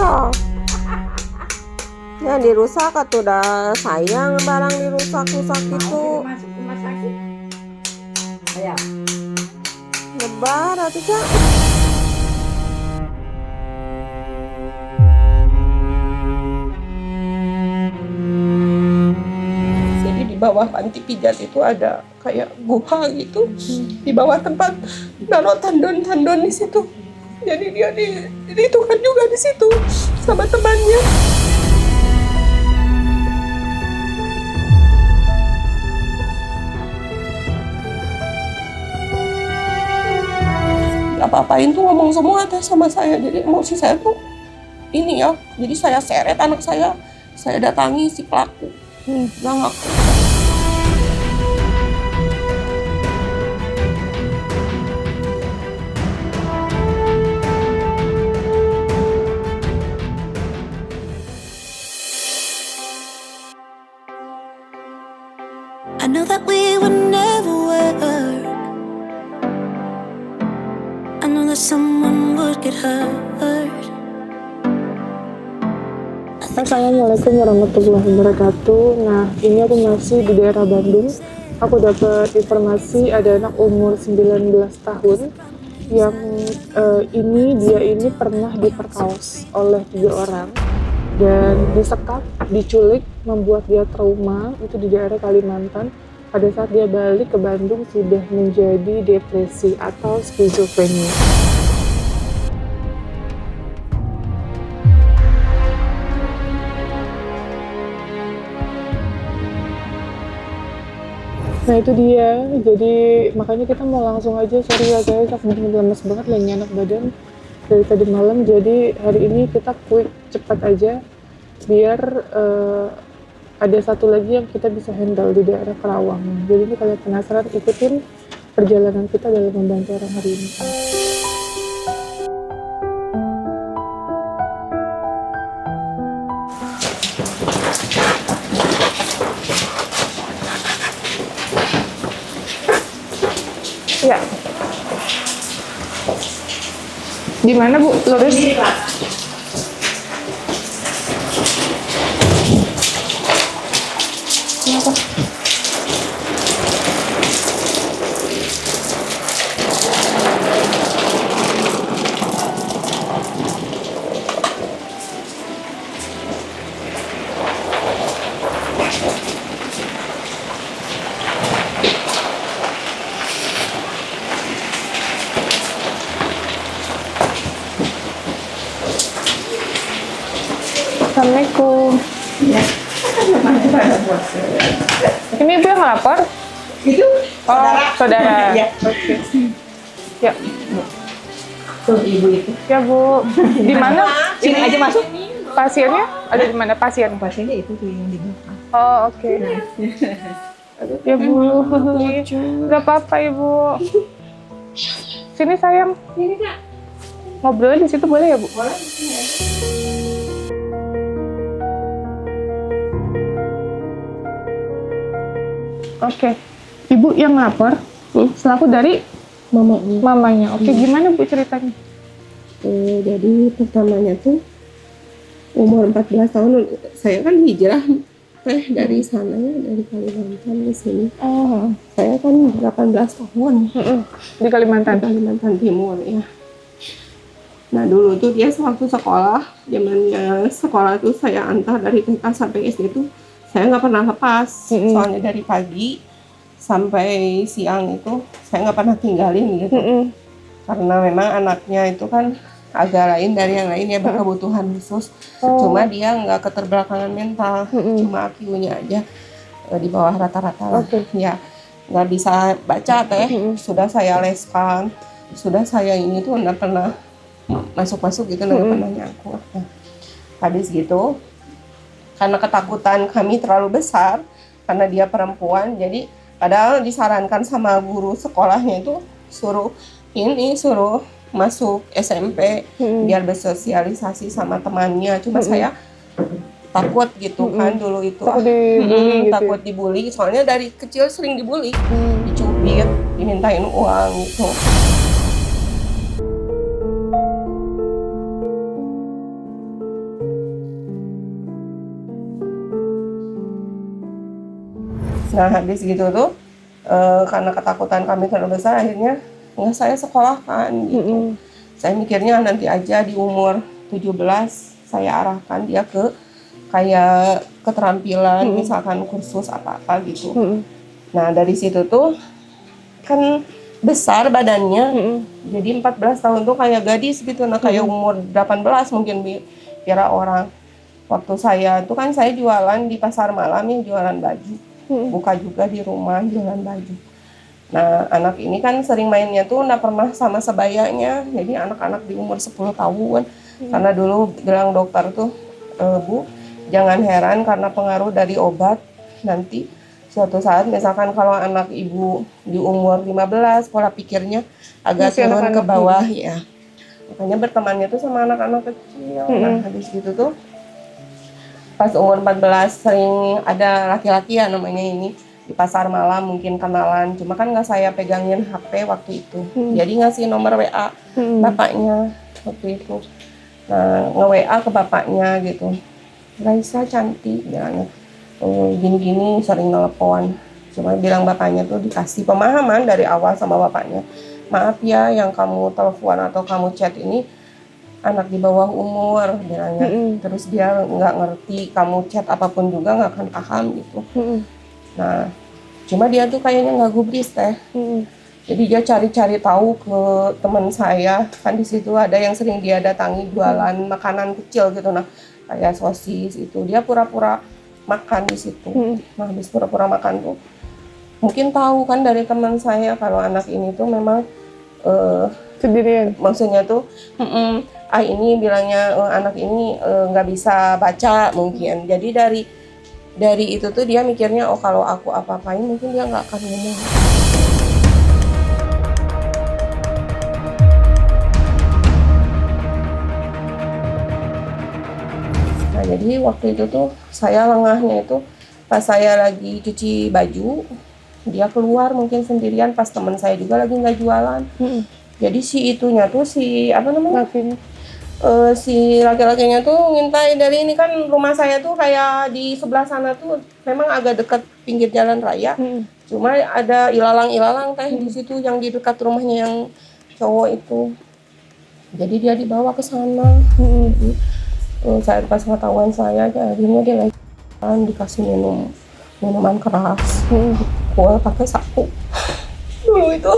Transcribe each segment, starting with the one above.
Ya, ya dirusak atuh dah sayang barang dirusak-rusak itu. Masuk rumah sakit. Ayo. Lebar atuh Cak. Jadi di bawah panti pijat itu ada kayak guha gitu, di bawah tempat naruh tandon-tandon di situ. Jadi dia ditukan juga di situ sama temannya. Apa-apain tuh ngomong semua teh sama saya. Jadi emosi saya tuh ini ya. Jadi saya seret anak saya datangi si pelaku. Nggak ngaku. I know that we would never work. I know that someone would get hurt. Assalamualaikum warahmatullahi wabarakatuh. Nah, ini aku masih di daerah Bandung. Aku dapat informasi ada anak umur 19 tahun yang dia ini pernah diperkaos oleh 3 orang dan disekap, diculik, membuat dia trauma itu di daerah Kalimantan. Pada saat dia balik ke Bandung sudah menjadi depresi atau skizofrenia. Nah itu dia, jadi makanya kita mau langsung aja, sorry ya guys, aku bener-bener lemes banget, lagi enak badan dari tadi malam. Jadi hari ini kita quick, cepat aja, biar ada satu lagi yang kita bisa handle di daerah Karawang. Jadi ini kalau penasaran, ikutin perjalanan kita dalam membantu orang hari ini. Ya. Di mana Bu? Lurus. Kenapa? Assalamualaikum. Ya. Ini Ibu yang lapor? Itu Saudara. Ya. Oke. Ya. Tuh ibu itu. Ya Bu. Di mana? Sini aja masuk. Pasiennya? Ada di mana pasien? Pasiennya itu tuh yang di belakang. Oh, oke. Ya Bu. Gak apa-apa Ibu. Sini sayang. Ini Kak. Ngobrol di situ boleh ya Bu? Boleh di sini aja. Oke. Ibu yang lapor selaku dari mamanya. Oke, gimana Bu ceritanya? Jadi pertamanya tuh umur 14 tahun saya kan hijrah dari sana ya, dari Kalimantan ke sini. Oh, Saya kan 18 tahun di Kalimantan. Kalimantan Timur ya. Nah dulu tuh dia sewaktu sekolah, zamannya sekolah tuh saya antar dari TK sampai SD tuh saya nggak pernah lepas. Soalnya dari pagi sampai siang itu saya nggak pernah tinggalin gitu. Karena memang anaknya itu kan agak lain dari yang lain ya, berkebutuhan khusus. Cuma dia nggak keterbelakangan mental, cuma IQ-nya aja di bawah rata-rata lah. Ya nggak bisa baca teh, sudah saya leskan, sudah saya ini tuh nggak pernah masuk-masuk gitu, nggak pernah nyangkut. Nah, habis gitu karena ketakutan kami terlalu besar karena dia perempuan, jadi padahal disarankan sama guru sekolahnya itu suruh masuk SMP biar bersosialisasi sama temannya. Cuma saya takut gitu kan dulu itu. Takut dibully gitu. Takut dibully, soalnya dari kecil sering dibully. Dicubit, dimintain uang gitu. Nah habis gitu tuh karena ketakutan kami terlalu besar, akhirnya nggak saya sekolahkan gitu. Saya mikirnya nanti aja di umur 17 saya arahkan dia ke kayak keterampilan, misalkan kursus apa-apa gitu. Nah dari situ tuh kan besar badannya, jadi 14 tahun tuh kayak gadis gitu, nah kayak umur 18 mungkin kira orang. Waktu saya tuh kan saya jualan di pasar malam ya, jualan baju, buka juga di rumah jualan baju. Nah anak ini kan sering mainnya tuh nggak pernah sama sebayanya, jadi anak-anak di umur 10 tahun. Karena dulu bilang dokter tuh, Bu jangan heran karena pengaruh dari obat, nanti suatu saat misalkan kalau anak ibu di umur 15 pola pikirnya agak Masih turun ke anak-anak bawah ya. Makanya bertemannya tuh sama anak-anak kecil. Nah habis gitu tuh pas umur 14 sering ada laki-laki ya namanya ini di pasar malam mungkin kenalan. Cuma kan nggak saya pegangin HP waktu itu. Jadi ngasih nomor WA bapaknya waktu itu. Nah nge-WA ke bapaknya gitu. Raisa cantik bilangnya. Gini-gini sering nelpon. Cuma bilang bapaknya tuh dikasih pemahaman dari awal sama bapaknya. Maaf ya yang kamu telepon atau kamu chat ini anak di bawah umur bilangnya. Terus dia nggak ngerti, kamu chat apapun juga nggak akan paham gitu. Nah cuma dia tuh kayaknya nggak gubris teh. Jadi dia cari-cari tahu ke teman saya, kan di situ ada yang sering dia datangi jualan makanan kecil gitu, nah kayak sosis itu, dia pura-pura makan di situ. Nah habis pura-pura makan tuh mungkin tahu kan dari teman saya kalau anak ini tuh memang Sendirian. maksudnya tuh ini bilangnya anak ini nggak bisa baca mungkin. Jadi dari itu tuh dia mikirnya oh kalau aku apa-apain mungkin dia nggak akan ngomong. Nah jadi waktu itu tuh saya lengahnya itu pas saya lagi cuci baju, dia keluar mungkin sendirian pas teman saya juga lagi nggak jualan. Jadi si itunya tuh si apa namanya? Si laki-lakinya tuh ngintai dari ini kan rumah saya tuh kayak di sebelah sana tuh memang agak dekat pinggir jalan raya. Cuma ada ilalang-ilalang teh di situ yang di dekat rumahnya yang cowok itu. Jadi dia dibawa ke sana. Saya pas pengetahuan saya akhirnya dia lagi dikasih minuman keras. Gua pakai sapu. Dulu itu.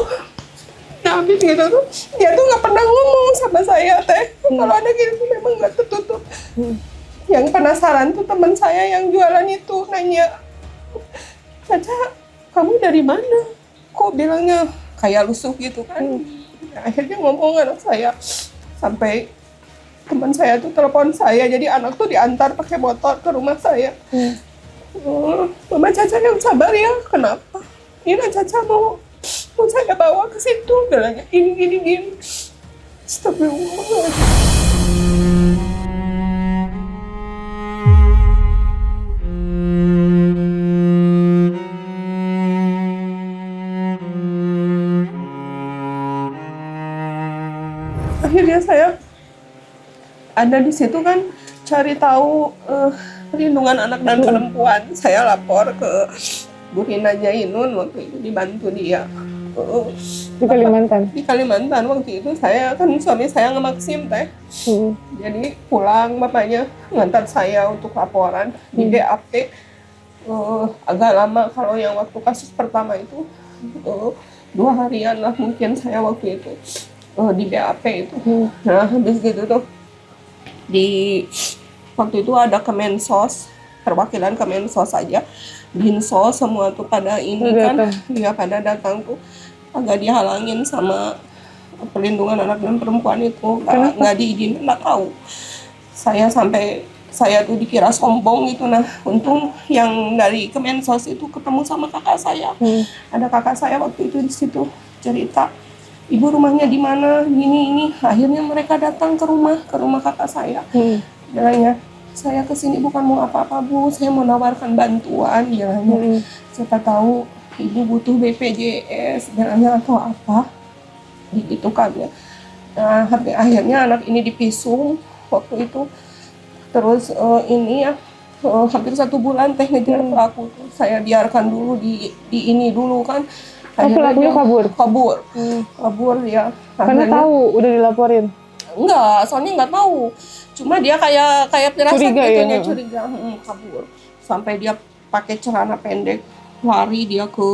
Nah habis gitu tuh dia tuh nggak pernah ngomong sama saya teh. Kalau anak itu memang nggak tertutup. Yang penasaran tuh teman saya yang jualan itu nanya, Caca kamu dari mana? Kok bilangnya kayak lusuh gitu kan? Akhirnya ngomong anak saya sampai teman saya tuh telepon saya, jadi anak tuh diantar pakai motor ke rumah saya. Mama Caca yang sabar ya, kenapa? Ini Caca mau saya bawa ke situ, bilangnya gini. Astagfirullah. Akhirnya saya ada di situ kan cari tahu perlindungan anak dan perempuan. Saya lapor ke Bu Rina Jainun waktu itu, dibantu dia. Di Kalimantan. Di Kalimantan waktu itu saya kan suami saya ngemaksim teh. Jadi pulang bapaknya ngantar saya untuk laporan di BAP. Agak lama kalau yang waktu kasus pertama itu 2 harian lah mungkin saya waktu itu di BAP itu. Nah habis gitu tuh waktu itu ada Kemensos, perwakilan Kemensos aja, Dinsos semua tuh pada ini kan, dia pada datang tuh agak dihalangin sama perlindungan anak dan perempuan itu, nggak diizinin, nggak tahu. Saya tuh dikira sombong gitu. Nah untung yang dari Kemensos itu ketemu sama kakak saya. Ada kakak saya waktu itu di situ cerita, ibu rumahnya di mana, ini. Akhirnya mereka datang ke rumah kakak saya. Bilangnya, saya kesini bukan mau apa-apa Bu, saya mau nawarkan bantuan. Bilangnya, siapa tahu ibu butuh BPJS, bilangnya atau apa, gitu kan ya. Nah akhirnya anak ini dipisum waktu itu. Terus ini ya hampir 1 bulan teh ngejar pelaku tuh. Saya biarkan dulu di ini dulu kan. Pelakunya kabur? Kabur ya. Karena tahu udah dilaporin? Enggak, soalnya nggak tahu. Cuma dia kayak firasat Curiga gitu ya? dia curiga, kabur. Sampai dia pakai celana pendek lari dia ke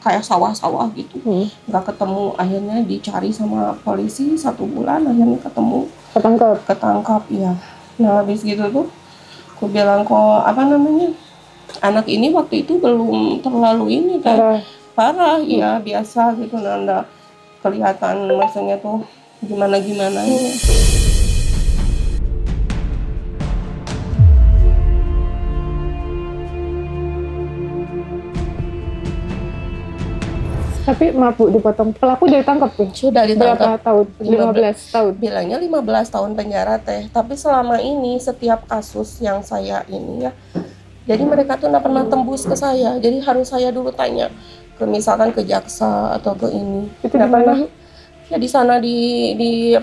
kayak sawah-sawah gitu. Nggak ketemu, akhirnya dicari sama polisi 1 bulan, akhirnya ketemu. Ketangkap ya. Nah habis gitu tuh aku bilang kok anak ini waktu itu belum terlalu ini kan parah ya biasa gitu, nanda kelihatan maksudnya tuh gimana gitu. Tapi maaf Bu, dipotong. Pelaku udah ditangkap tuh? Sudah ditangkap. Berapa tahun? 15 tahun? Bilangnya 15 tahun penjara teh. Tapi selama ini setiap kasus yang saya ini ya, jadi mereka tuh nggak pernah tembus ke saya. Jadi harus saya dulu tanya ke misalkan ke jaksa atau ke ini. Itu nggak di mana? pernah. Ya di sana di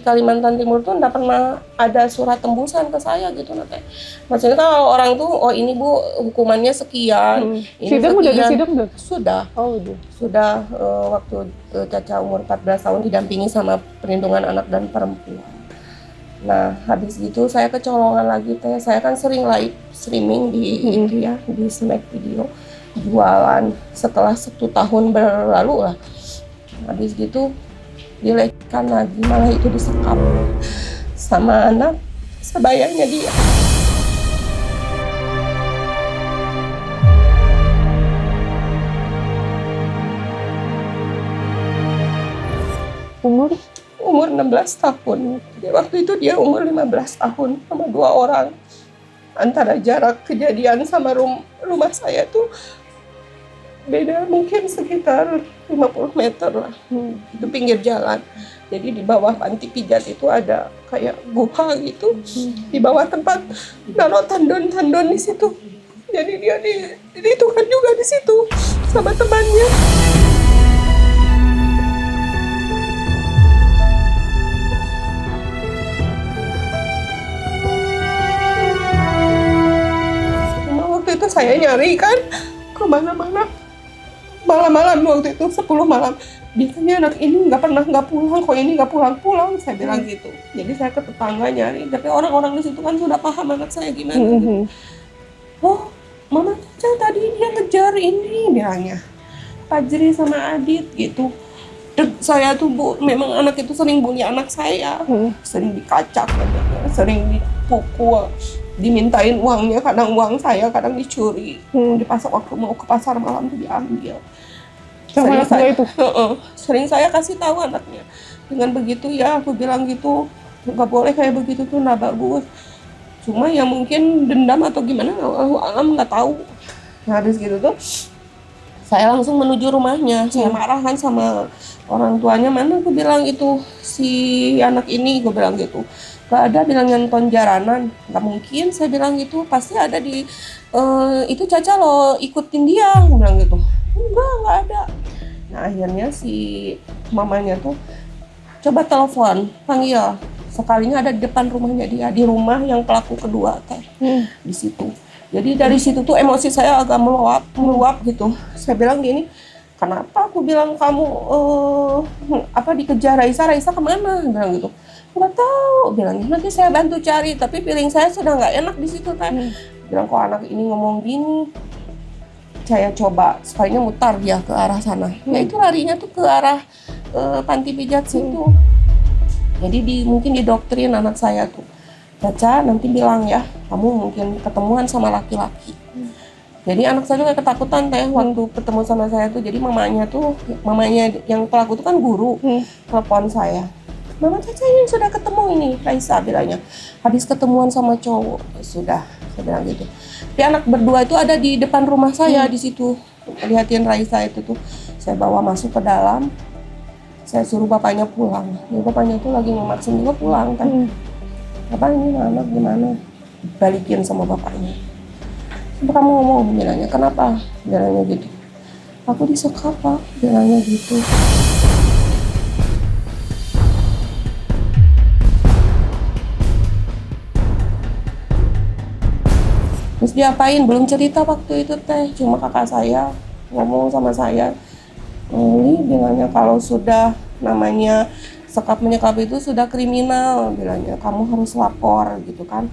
Kalimantan Timur tuh nggak pernah ada surat tembusan ke saya gitu nanti. Maksudnya kalau orang tuh ini Bu hukumannya sekian. Ini Sidang udah sekian. disidang belum? Sudah. Oh udah. Sudah waktu Caca umur 14 tahun didampingi sama perlindungan anak dan perempuan. Nah habis gitu saya kecolongan lagi teh. Saya kan sering live streaming di itu ya, di Snack Video jualan setelah 1 tahun berlalu lah. Habis gitu dilecehkan lagi, malah itu disekap sama anak sebayanya dia. Umur 16 tahun. Jadi waktu itu dia umur 15 tahun sama 2 orang. Antara jarak kejadian sama rumah saya tuh beda mungkin sekitar 50 meter lah. Itu pinggir jalan. Jadi di bawah panti pijat itu ada kayak guha gitu. Di bawah tempat naruh tandon-tandon di situ. Jadi dia ditukan juga di situ sama temannya. Cuma waktu itu saya nyari kan kemana-mana. Malam-malam waktu itu 10 malam. Biasanya anak ini nggak pulang, kok ini nggak pulang-pulang, saya bilang gitu. Jadi saya ke tetangga nyari, tapi orang-orang di situ kan sudah paham anak saya gimana. Gitu. Oh, Mama Caca tadi dia ngejar ini, bilangnya. Fajri sama Adit gitu. Saya tuh Bu, memang anak itu sering bully anak saya. Sering dikacak, sering dipukul. Dimintain uangnya, kadang uang saya, kadang dicuri. Di pasar waktu mau ke pasar malam tuh diambil. Sering saya kasih tahu anaknya. Dengan begitu ya aku bilang gitu, nggak boleh kayak begitu tuh, nggak bagus. Cuma ya mungkin dendam atau gimana, Allahu alam nggak tahu. Nah, habis gitu tuh saya langsung menuju rumahnya. Saya marah kan sama orang tuanya, mana aku bilang itu si anak ini, gue bilang gitu. Gak ada bilang nonton jaranan, gak mungkin saya bilang gitu, pasti ada di itu Caca lo ikutin dia, gue bilang gitu. Enggak ada. Nah akhirnya si mamanya tuh coba telepon, panggil. Sekalinya ada di depan rumahnya dia, di rumah yang pelaku kedua teh, di situ. Jadi dari situ tuh emosi saya agak meluap gitu. Saya bilang gini, kenapa aku bilang kamu dikejar Raisa kemana? Bilang gitu. Nggak tahu, bilangnya nanti saya bantu cari, tapi feeling saya sudah nggak enak di situ kan. Bilang kok anak ini ngomong gini. Saya coba sekalinya mutar dia ke arah sana. Ya itu larinya tuh ke arah panti pijat situ. Jadi mungkin didoktrin anak saya tuh. Caca nanti bilang ya, kamu mungkin ketemuan sama laki-laki. Jadi anak saya tuh kayak ketakutan teh waktu ketemu sama saya tuh. Jadi mamanya yang pelaku tuh kan guru, telepon saya. Mama Caca ini sudah ketemu ini, Raisa bilangnya. Habis ketemuan sama cowok, sudah, saya bilang gitu. Tapi anak berdua itu ada di depan rumah saya di situ. Lihatin Raisa itu tuh, saya bawa masuk ke dalam. Saya suruh bapaknya pulang. Ya, bapaknya tuh lagi ngemaksin juga pulang kan. Bapak ini anak gimana? Balikin sama bapaknya. Coba kamu ngomong, bilangnya kenapa? Bilangnya gitu. Aku disekap Pak, bilangnya gitu. Diapain? Belum cerita waktu itu teh, cuma kakak saya ngomong sama saya, ini bilangnya kalau sudah namanya sekap menyekap itu sudah kriminal, bilangnya kamu harus lapor gitu kan.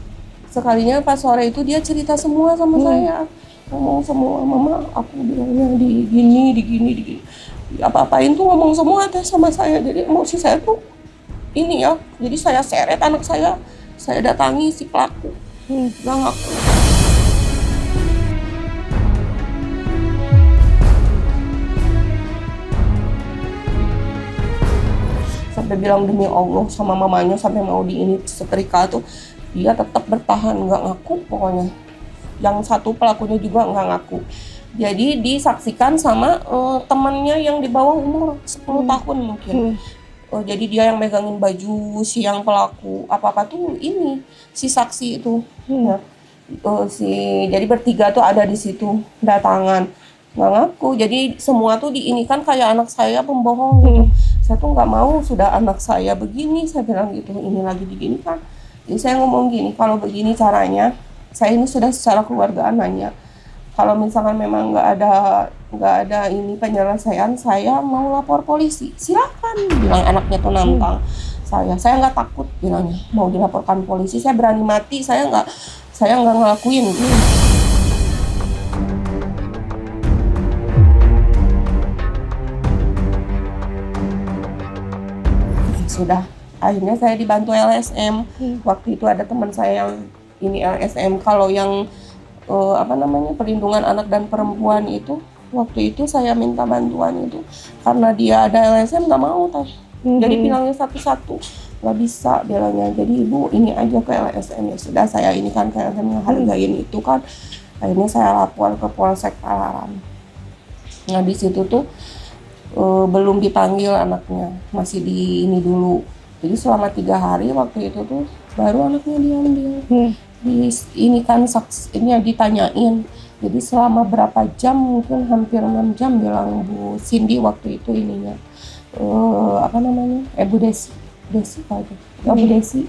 Sekalinya pas sore itu dia cerita semua sama saya, ngomong semua, mama aku bilangnya di gini, apa-apain tuh ngomong semua teh sama saya. Jadi emosi saya tuh ini ya, jadi saya seret anak saya datangi si pelaku, gak ngaku. Sampai bilang demi Allah sama mamanya, sampai mau ini setrika tuh, dia tetap bertahan nggak ngaku pokoknya. Yang satu pelakunya juga nggak ngaku. Jadi disaksikan sama temannya yang di bawah umur 10 tahun mungkin. Jadi dia yang megangin baju si yang pelaku, apa-apa tuh ini si saksi itu. Ya. Jadi bertiga tuh ada di situ datangan, nggak ngaku. Jadi semua tuh diinikan kayak anak saya pembohong gitu. Saya tuh nggak mau, sudah anak saya begini, saya bilang gitu, ini lagi diginikan. Jadi saya ngomong gini, kalau begini caranya, saya ini sudah secara keluargaan nanya, kalau misalkan memang nggak ada ini penyelesaian, saya mau lapor polisi, silakan. Bilang anaknya tuh nantang saya nggak takut, bilangnya mau dilaporkan polisi, saya berani mati, saya nggak ngelakuin. Sudah, akhirnya saya dibantu LSM. Waktu itu ada teman saya yang ini LSM, kalau yang perlindungan anak dan perempuan itu, waktu itu saya minta bantuan itu karena dia ada LSM nggak mau teh. Jadi bilangnya satu-satu nggak bisa, bilangnya jadi ibu ini aja ke LSM. Ya sudah, saya ini kan ke LSM ngehargain itu kan. Akhirnya saya lapor ke Polsek Palaran. Nah di situ tuh belum dipanggil anaknya, masih di ini dulu. Jadi selama 3 hari waktu itu tuh baru anaknya diambil. Ini kan ini ditanyain. Jadi selama berapa jam, mungkin hampir 6 jam bilang Bu Cindy waktu itu ininya. Bu Desi aja. Ya Bu Desi.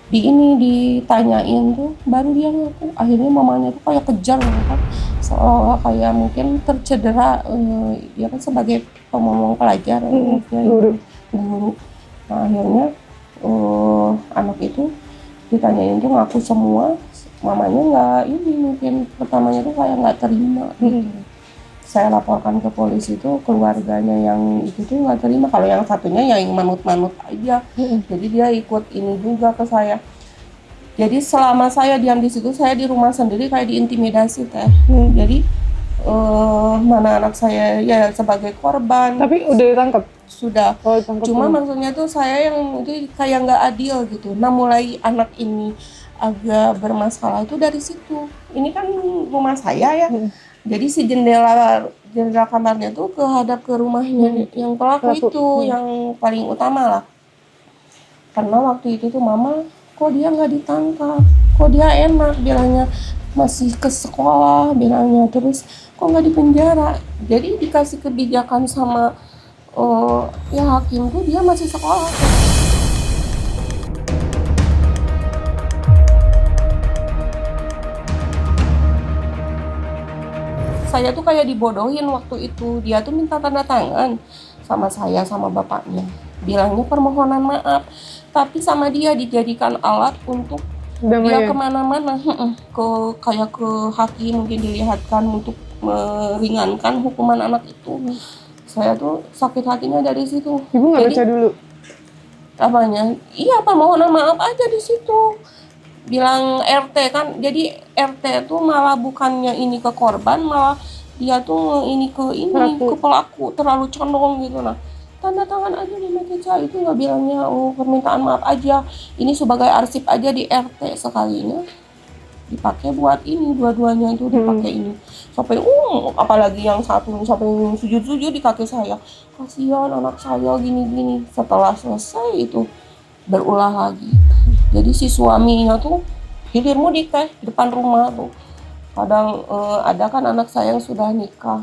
Ditanyain tuh baru dia ngaku. Akhirnya mamanya tuh kayak kejar kan. Seolah-olah kayak mungkin tercedera, dia kan sebagai pemomong pelajar, guru. Nah akhirnya anak itu ditanyain tuh ngaku semua, mamanya nggak ini, mungkin pertamanya tuh kayak nggak terima gitu. Saya laporkan ke polisi tuh, keluarganya yang itu tuh nggak terima, kalau yang satunya yang manut-manut aja. Jadi dia ikut ini juga ke saya. Jadi selama saya diam di situ, saya di rumah sendiri kayak diintimidasi teh. Jadi mana anak saya ya sebagai korban. Tapi udah ditangkap? Sudah. Oh, ditangkap. Cuma maksudnya tuh saya yang itu kayak nggak adil gitu. Nah mulai anak ini agak bermasalah itu dari situ. Ini kan rumah saya ya. Jadi si jendela kamarnya tuh kehadap ke rumahnya yang pelaku itu yang paling utama lah. Karena waktu itu tuh mama, kok dia nggak ditangkap, kok dia enak, bilangnya masih ke sekolah, bilangnya, terus kok nggak dipenjara. Jadi dikasih kebijakan sama hakim tuh dia masih sekolah. Saya tuh kayak dibodohin waktu itu. Dia tuh minta tanda tangan sama saya sama bapaknya, bilangnya permohonan maaf, tapi sama dia dijadikan alat untuk dia kemana-mana, kayak ke hakim mungkin dilihatkan untuk meringankan hukuman anak itu. Saya tuh sakit hatinya dari situ. Ibu nggak baca dulu? Apanya? Iya, permohonan maaf aja di situ. Bilang RT kan, jadi RT tuh malah bukannya ini ke korban, malah dia tuh ini ke pelaku, terlalu condong gitu. Nah, tanda tangan aja di meja itu, nggak bilangnya permintaan maaf aja, ini sebagai arsip aja di RT, sekalinya dipakai buat ini, dua-duanya itu dipakai ini sampai apalagi yang satu sampai sujud-sujud di kaki saya, kasihan anak saya gini-gini. Setelah selesai itu berulah lagi. Jadi si suaminya tuh hilir mudik di depan rumah tuh. Kadang ada kan anak saya yang sudah nikah,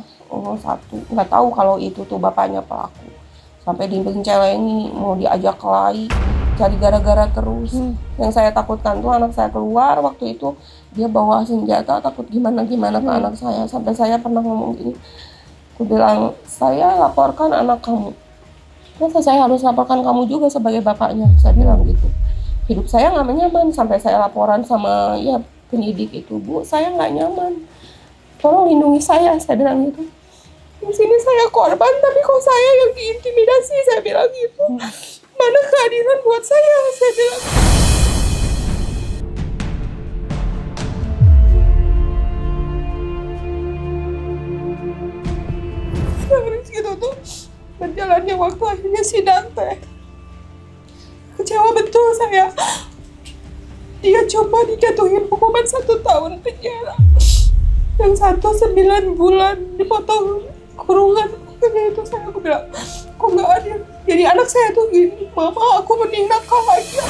satu, nggak tahu kalau itu tuh bapaknya pelaku. Sampai dibenceleni, mau diajak kelahi. cari gara-gara terus. Yang saya takutkan tuh anak saya keluar waktu itu dia bawa senjata, takut gimana-gimana ke anak saya. Sampai saya pernah ngomong gini, aku bilang, saya laporkan anak kamu. Masa saya harus laporkan kamu juga sebagai bapaknya, saya bilang gitu. Hidup saya nggak nyaman, sampai saya laporan sama ya penyidik itu, Bu, saya nggak nyaman. Tolong lindungi saya bilang gitu. Di sini saya korban, tapi kok saya yang diintimidasi, saya bilang gitu. Mana keadilan buat saya bilang. Terus gitu tuh, berjalannya waktu akhirnya sidang teh. Kecewa betul saya. Dia coba dijatuhin hukuman 1 tahun penjara. Yang 1 9 bulan dipotong kurungan. Itu aku bilang, kok nggak adil. Jadi anak saya tuh gini, mama aku mending nakal aja.